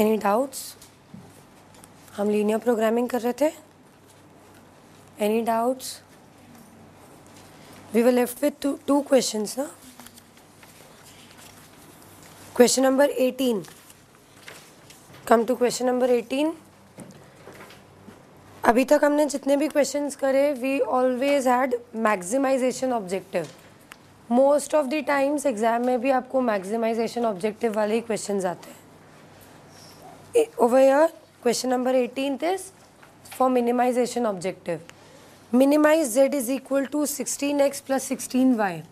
Any doubts? हम linear programming कर रहे थे. Any doubts? We were left with two questions ना. Question number 18. Come to question number 18. अभी तक हमने जितने भी क्वेश्चंस करे we always had maximisation objective. Most of the times exam में भी आपको मैक्सिमाइजेशन ऑब्जेक्टिव वाले ही क्वेश्चंस आते हैं. Over here, question number 18 is for minimization objective. Minimize z is equal to 16x plus 16y.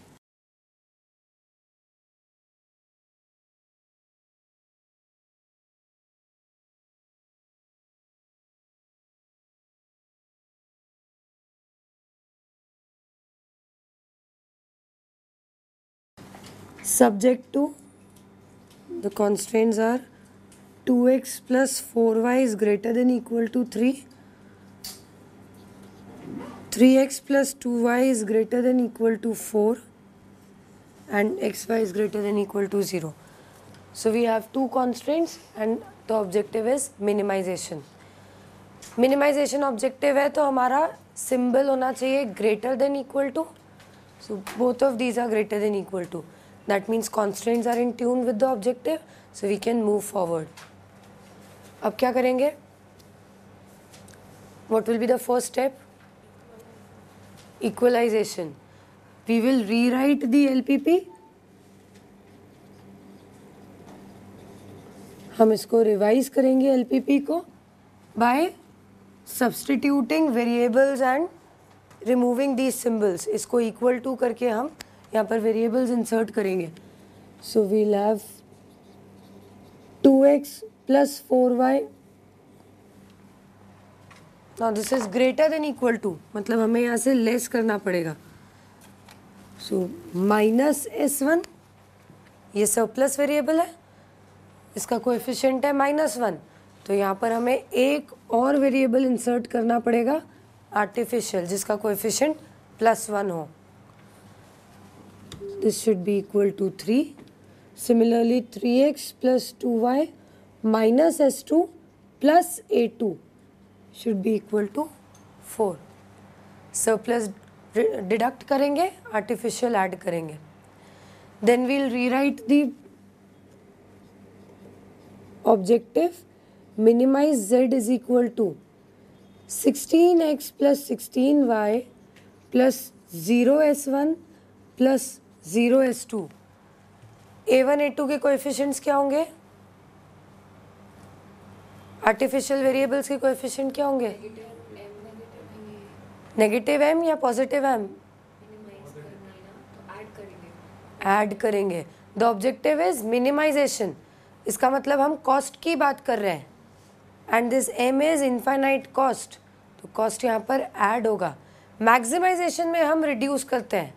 Subject to the constraints are 2x plus 4y is greater than equal to 3. 3x plus 2y is greater than equal to 4 and xy is greater than equal to 0. So we have two constraints and the objective is minimization. Minimization objective है तो हमारा symbol होना चाहिए greater than equal to. So both of these are greater than equal to. That means constraints are in tune with the objective, so we can move forward. अब क्या करेंगे? What will be the first step? Equalization. We will rewrite the LPP. हम इसको revise करेंगे LPP को by substituting variables and removing these symbols. इसको equal to करके हम यहाँ पर variables insert करेंगे. So we'll have 2x plus 4y. Now this is greater than equal to, मतलब हमें यहाँ से less करना पड़ेगा. So minus s1, ये surplus variable है, इसका coefficient है -1, तो यहाँ पर हमें एक और वेरिएबल इंसर्ट करना पड़ेगा आर्टिफिशियल जिसका कोएफिशिएंट +1 हो. This should be equal to 3. Similarly 3x plus 2y minus s2 plus a2 should be equal to 4. Surplus deduct करेंगे, आर्टिफिशियल ऐड करेंगे. Then we'll rewrite the objective. Minimize z is equal to 16x plus 16y plus 0s1 plus 0s2. a1 a2 के coefficients क्या होंगे? Artificial variables के coefficient क्या होंगे? Negative m या positive m? Add करेंगे. The objective is minimization. इसका मतलब हम कॉस्ट की बात कर रहे हैं and this m is infinite cost, तो कॉस्ट यहाँ पर ऐड होगा. मैक्सिमाइजेशन में हम रिड्यूस करते हैं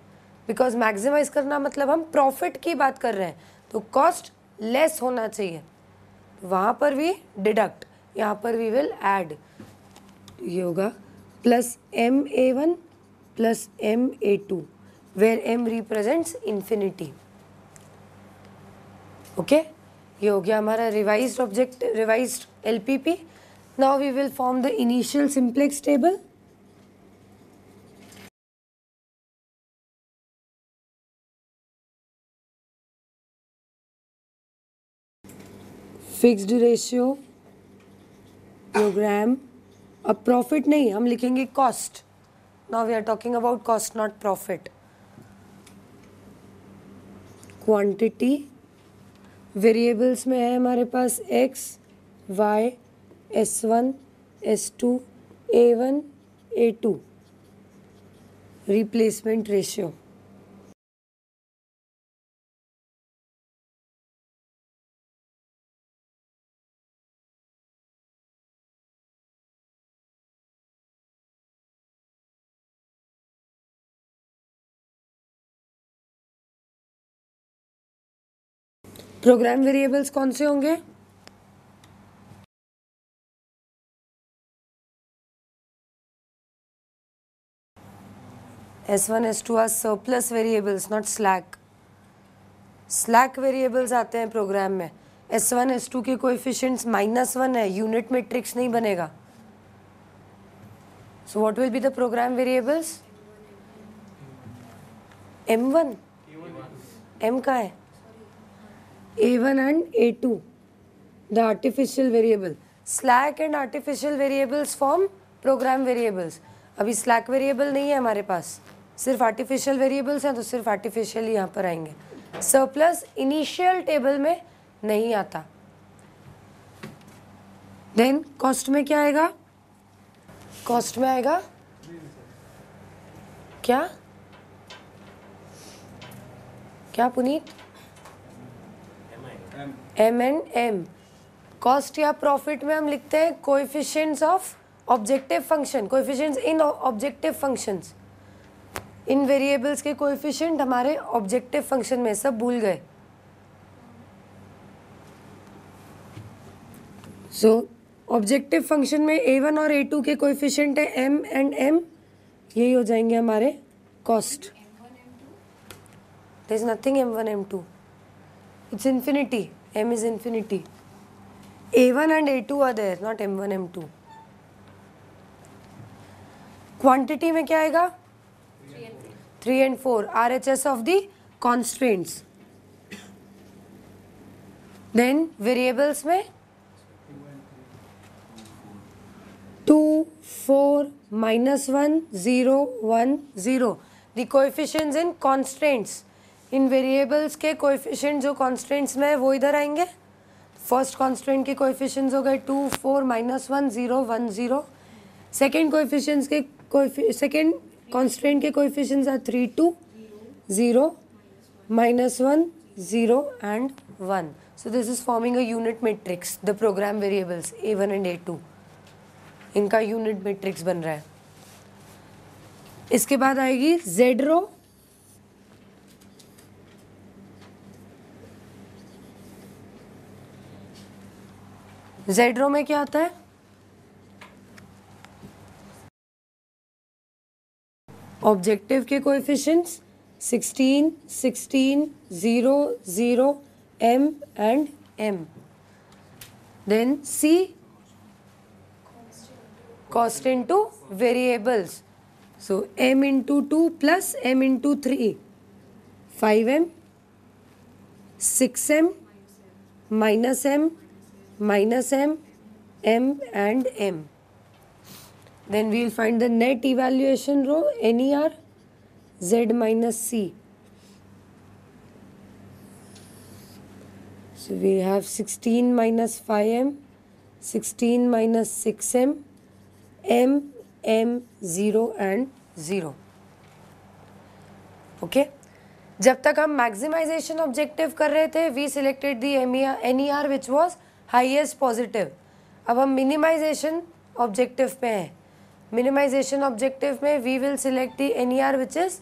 बिकॉज मैक्सिमाइज करना मतलब हम प्रॉफिट की बात कर रहे हैं, तो कॉस्ट लेस होना चाहिए. वहाँ पर भी डिडक्ट, यहाँ पर वी विल ऐड. ये होगा plus ma1 plus ma2 where m represents infinity. Okay, ये हो गया हमारा revised object, revised LPP. Now we will form the initial simplex table. Fixed ratio program. अब प्रॉफिट नहीं, हम लिखेंगे cost. Now we are talking about cost not profit. Quantity variables में है हमारे पास x, y, s1, s2, a1, a2. Replacement ratio. Program variables कौन से होंगे? S1, S2 are surplus variables not slack. Slack variables आते हैं प्रोग्राम में. S1 S2 के कोएफिशिएंट्स -1 है, यूनिट मैट्रिक्स नहीं बनेगा. So what will be the program variables? M1. M का है A1 and A2, the artificial variable. Slack and artificial variables form program variables. अभी slack variable नहीं है हमारे पास, सिर्फ artificial variables हैं, तो सिर्फ artificial ही यहाँ पर आएंगे. Surplus initial table में नहीं आता. Then cost में क्या आएगा? कॉस्ट में आएगा क्या क्या Puneet? M and M. Cost या प्रॉफिट में हम लिखते हैं coefficients of objective function, coefficients in objective functions. इन वेरिएबल्स के कोएफिशिएंट हमारे ऑब्जेक्टिव फंक्शन में, सब भूल गए. सो ऑब्जेक्टिव फंक्शन में A1 और A2 के कोएफिशिएंट है M एंड M, यही हो जाएंगे हमारे cost. There is nothing M1 M2, it's infinity. M is infinity. A1 and A2 are there, not M1 M2. Quantity में क्या आएगा? 3 and 4 RHS of the constraints. Then variables में 2, 4, -1, 0, 1, 0. The coefficients in constraints. In variables के coefficient जो constants में है वो इधर आएंगे. फर्स्ट कॉन्स्टेंट के कोएफिशिएंट्स हो गए 2, 4, -1, 0, 1, 0. सेकेंड कोएफिशिएंट्स के सेकेंड कॉन्स्टेंट के coefficients are 3, 2, 0, -1, 0 and 1. So this is forming a unit matrix. The program variables A1 and A2. इनका यूनिट मैट्रिक्स बन रहा है. इसके बाद आएगी जेड रो. जेड रो में क्या आता है? ऑब्जेक्टिव के coefficients 16, 16, 0, 0, M and M. Then C, cost into variables. So M into 2 plus M into 3, 5M, 6M, -M, -M, M and M. Then we will find the net evaluation row, NER, Z minus C. So we have 16 minus 5M, 16 minus 6M, M, M, 0 and 0. Okay. जब तक हम maximisation objective कर रहे थे, we selected the NER which was highest positive. अब हम minimisation objective पे हैं. मिनिमाइजेशन ऑब्जेक्टिव में we will select the NER which is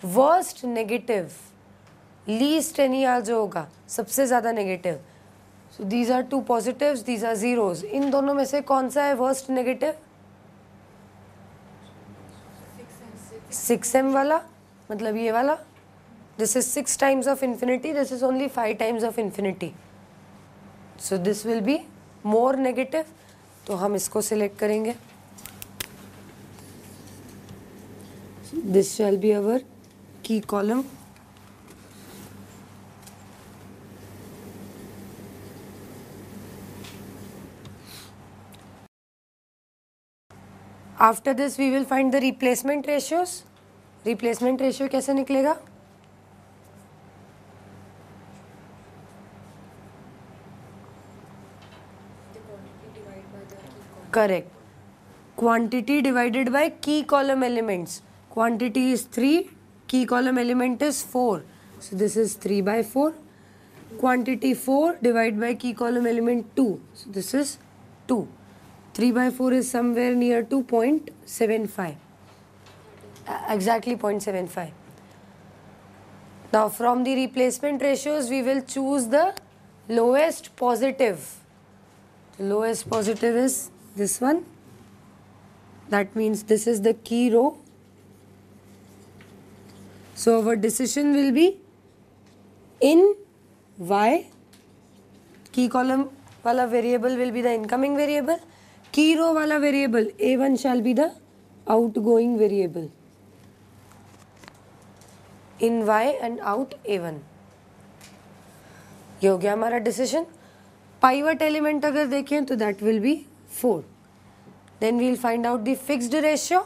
worst negative, least NER जो होगा, सबसे ज़्यादा negative. So these are 2 positives, these are zeros. इन दोनों में से कौन सा है वर्स्ट नेगेटिव? 6M वाला, मतलब ये वाला. This is 6 times of infinity, this is only 5 times of infinity. So this will be more negative, तो हम इसको सिलेक्ट करेंगे. This shell be our key column. After this we will find the replacement ratios. Replacement ratio कैसे निकलेगा? Correct. Quantity divided by key column elements. Quantity is 3, key column element is 4. So this is 3/4. Quantity 4 divide by key column element 2. So this is 2. 3/4 is somewhere near to 0.75. Exactly 0.75. Now from the replacement ratios we will choose the lowest positive. The lowest positive is this one. That means this is the key row. So our decision will be in Y की column वाला variable will be the incoming variable, की रो वाला variable A1 shall be the outgoing variable in Y and out A1। ये हो गया हमारा decision. Pivot element अगर देखें तो that will be 4। Then we will find out the fixed ratio.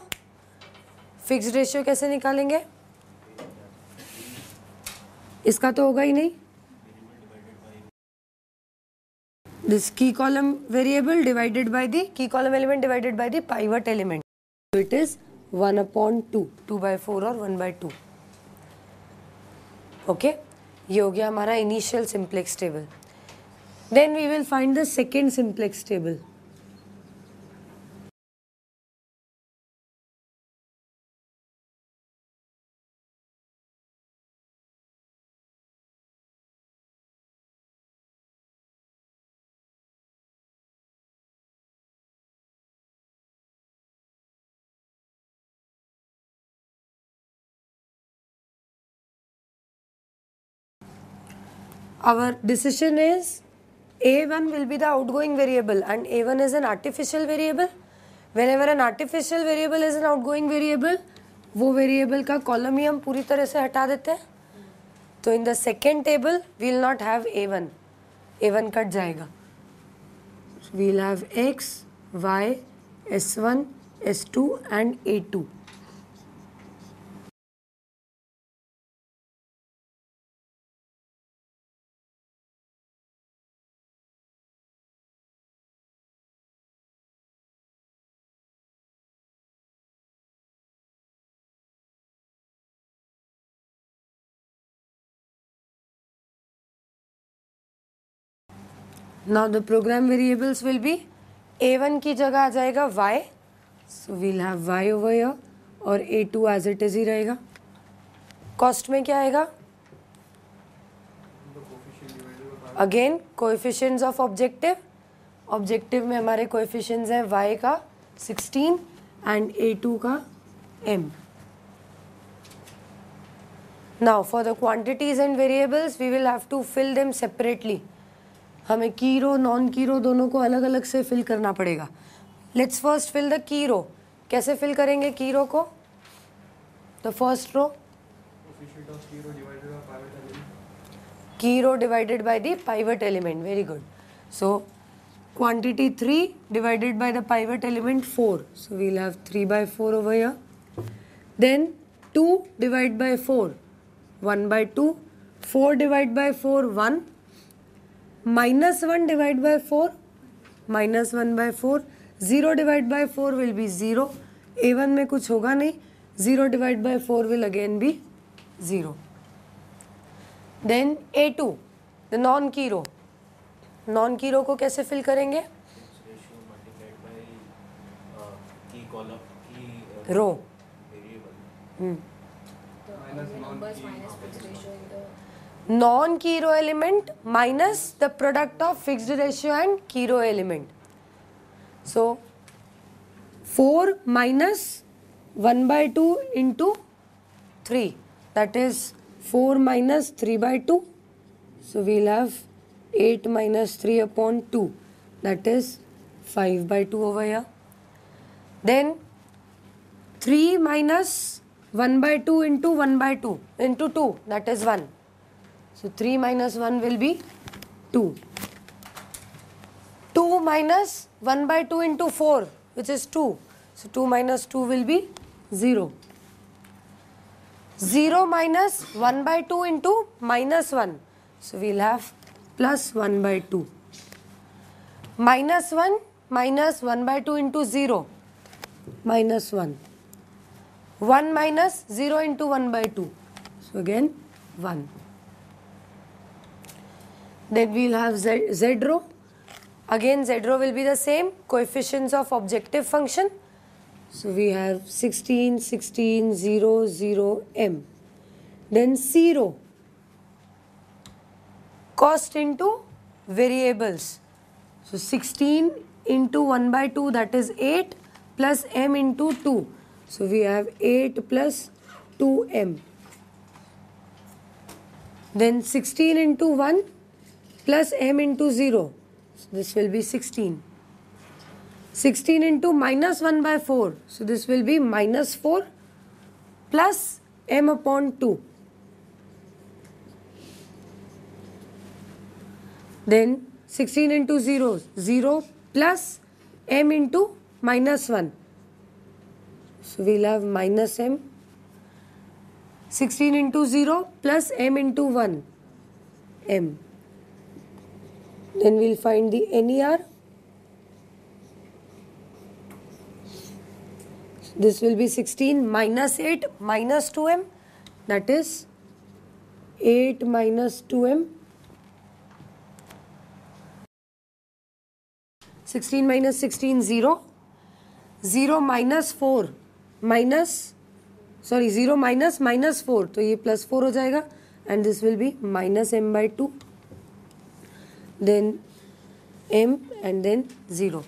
Fixed ratio कैसे निकालेंगे? इसका तो होगा ही नहीं, this key column variable divided by the key column element divided by the pivot element, so it is 1/2, 2/4 और 1/2। Okay, ये हो गया हमारा initial simplex table. Then we will find the second simplex table. Our decision is A1 will be the outgoing variable and A1 is an artificial variable. Whenever an artificial variable is an outgoing variable, वो variable का column ही हम पूरी तरह से हटा देते हैं। तो in the second table we will not have A1, A1 cut जाएगा। So we will have X, Y, S1, S2 and A2. Now the program variables will be A1 की जगह आ जाएगा Y, so we'll have Y over here और A2 as it is ही रहेगा। Cost में क्या आएगा? Again coefficients of objective. Objective में हमारे कोएफिशिएंट्स हैं Y का 16 एंड A2 का M। Now for the quantities and variables we will have to fill them separately। हमें की रो नॉन की रो दोनों को अलग अलग से फिल करना पड़ेगा। Let's first fill the key रो। कैसे फिल करेंगे की रो को? The first row key row divided by the pivot element. Very good. So quantity 3 divided by the pivot element 4, so we will have 3/4 over here. Then 2 divide by 4 1/2, 4 divide by 4 1, -1 divide by 4 -1/4, 0 divide by 4 will be 0। A1 में कुछ होगा नहीं, 0 divide by 4 will again be 0। Then A2 the non key row. Non key रो को कैसे fill करेंगे? रो non key row element minus the product of fixed ratio and key row element. So 4 minus 1/2 into 3, that is 4 minus 3/2. So we'll have 8 minus 3/2, that is 5/2 over here. Then 3 minus 1/2 into 1/2 into 2, that is 1. So 3 minus 1 will be 2. 2 minus 1/2 into 4, which is 2. So 2 minus 2 will be 0. 0 minus 1/2 into -1. So we'll have plus 1/2. -1 minus 1/2 into 0, -1. 1 minus 0 into 1/2. So again 1. Then we'll have Z row. Again Z row will be the same, coefficients of objective function. So we have 16, 16, 0, 0, M. Then C row, cost into variables. So 16 into 1/2, that is 8, plus M into 2. So we have 8 plus 2M. Then 16 into 1, plus m into 0. So this will be 16. 16 into minus 1 by 4. So this will be minus 4 plus m upon 2. Then 16 into 0, 0 plus m into minus 1. So we'll have minus m. 16 into 0 plus m into 1, m. Then we'll find the NER. This will be 16 minus 8 minus 2m, that is 8 minus 2m. 16 minus 16, 0. 0 minus 4 minus, sorry 0 minus minus 4, तो ये plus 4 हो जाएगा, and this will be minus m by 2. Then m and then 0.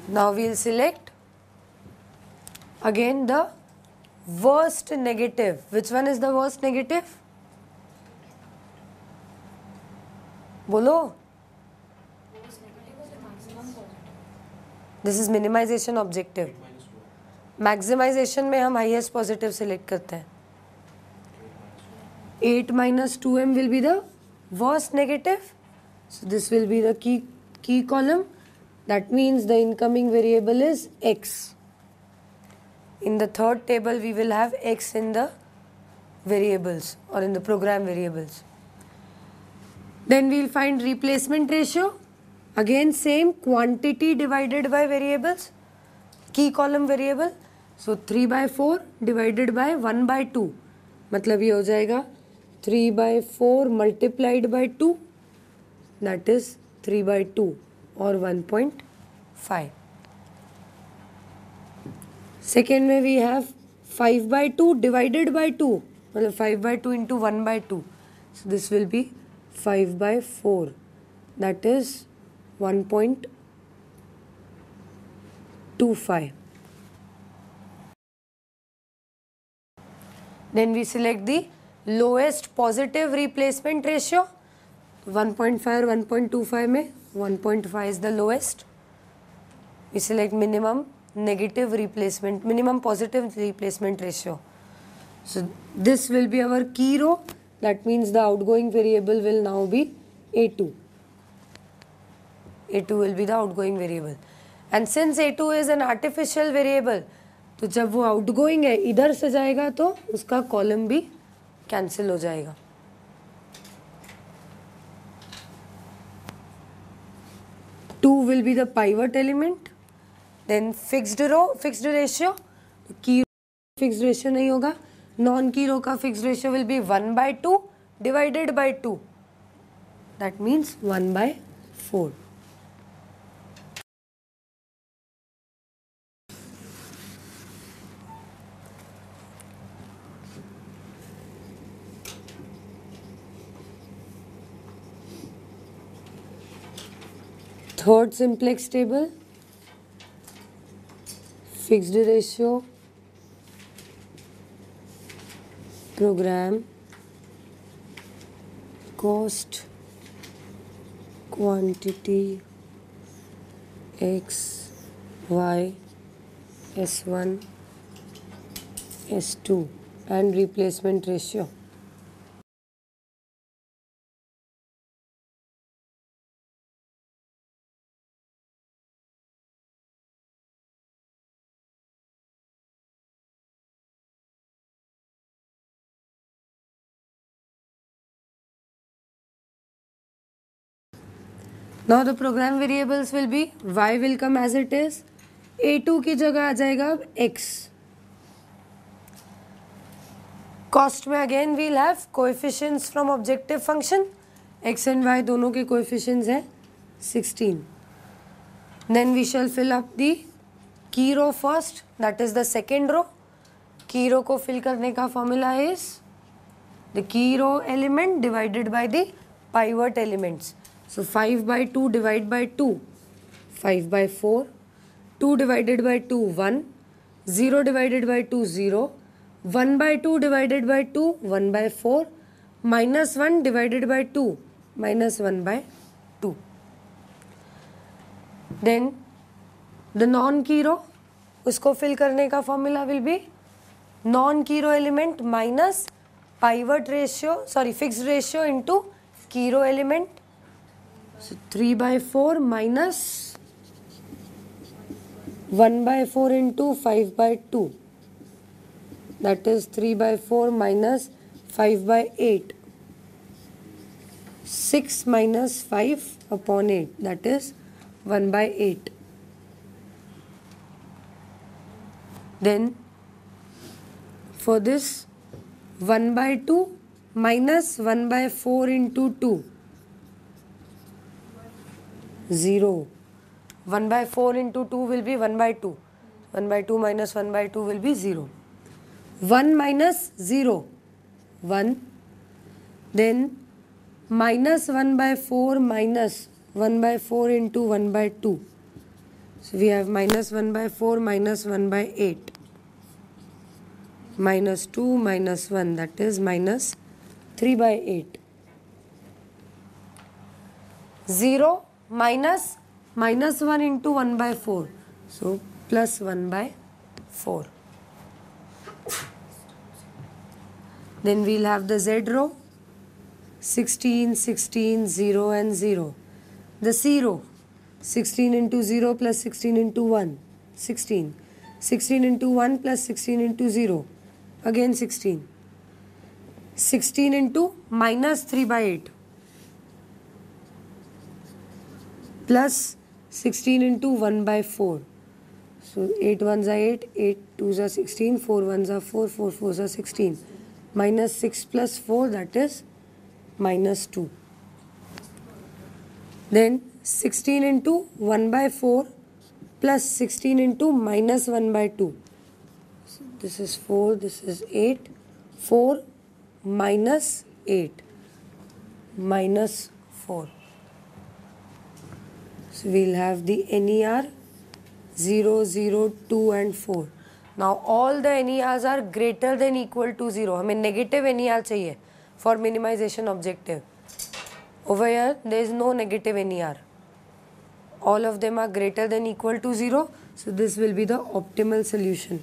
Now we'll select again the worst negative. Which one is the worst negative? Bolo. This is minimization objective. Maximization में हम highest positive select करते हैं. 8 minus 2m will be the worst negative. So this will be the key column. That means the incoming variable is x. In the third table, we will have x in the variables or in the program variables. Then we'll find replacement ratio. Again, same quantity divided by variables, key column variable. So 3 by 4 divided by 1 by 2. मतलब ये हो जाएगा 3 by 4 multiplied by 2. That is 3 by 2. और 1.5. Second में we have 5 by 2 divided by 2. मतलब 5 by 2 into 1 by 2. So this will be 5 by 4. That is 1.25. Then we select the lowest positive replacement ratio. 1.5 और 1.25 में 1.5 is the lowest. We select minimum negative replacement, minimum positive replacement ratio. So this will be our key row. That means the outgoing variable will now be A2. A2 will be the outgoing variable. And since A2 is an artificial variable, तो जब वो outgoing है इधर से जाएगा तो उसका column भी cancel हो जाएगा. Two will be the pivot element. Then fixed row, fixed ratio. Key fixed ratio नहीं होगा. Non-key row का fixed ratio will be 1 by 2 divided by 2. That means 1 by 4. Third simplex table, fixed ratio, program, cost, quantity, x, y, s1, s2 and replacement ratio. Now the program variables will be y will come as it is, a2 की जगह आ जाएगा अब x. Cost में again we'll have coefficients from objective function. x and y दोनों के coefficients हैं 16. Then we shall fill up the key row first, that is the second row. Key row को fill करने का formula is the key row element divided by the pivot elements. So 5 by 2 divided by 2, 5 by 4, 2 divided by 2, 1, 0 divided by 2, 0, 1 by 2 divided by 2, 1 by 4, -1 divided by 2, -1/2. Then the non-key row, उसको fill करने का formula will be non-key row element minus fixed ratio into key row element. So 3/4 minus 1/4 into 5/2. That is 3/4 minus 5/8. 6 minus 5/8. That is 1/8. Then for this 1/2 minus 1/4 into 2. 0. 1/4 into 2 will be 1/2. 1/2 minus 1/2 will be 0. 1 minus 0. 1. Then minus 1/4 minus 1/4 into 1/2. So we have minus 1/4 minus 1/8. Minus 2 minus 1, that is minus 3/8. 0 minus -1 into 1/4. So plus 1/4. Then we'll have the Z row, 16, 16, 0 and 0. The C row, 16 into 0 plus 16 into 1, 16. 16 into 1 plus 16 into 0, again 16. 16 into minus 3/8 plus 16 into 1/4. So 8 ones are 8, 8 twos are 16, 4 ones are 4, 4 fours are 16. Minus 6 plus 4, that is minus 2. Then 16 into 1/4 plus 16 into minus 1/2. So this is 4, this is 8. 4 minus 8, minus 4. So we'll have the NER 0, 0, 2 and 4. Now all the NERs are greater than equal to 0. हमें negative NER चाहिए for minimization objective. Over here there is no negative NER. All of them are greater than equal to 0. So this will be the optimal solution.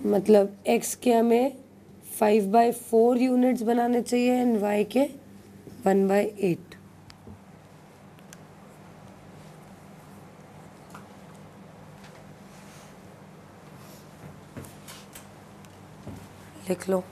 मतलब x के हमें 5/4 units बनाने चाहिए and y के 1/8. लिख लो.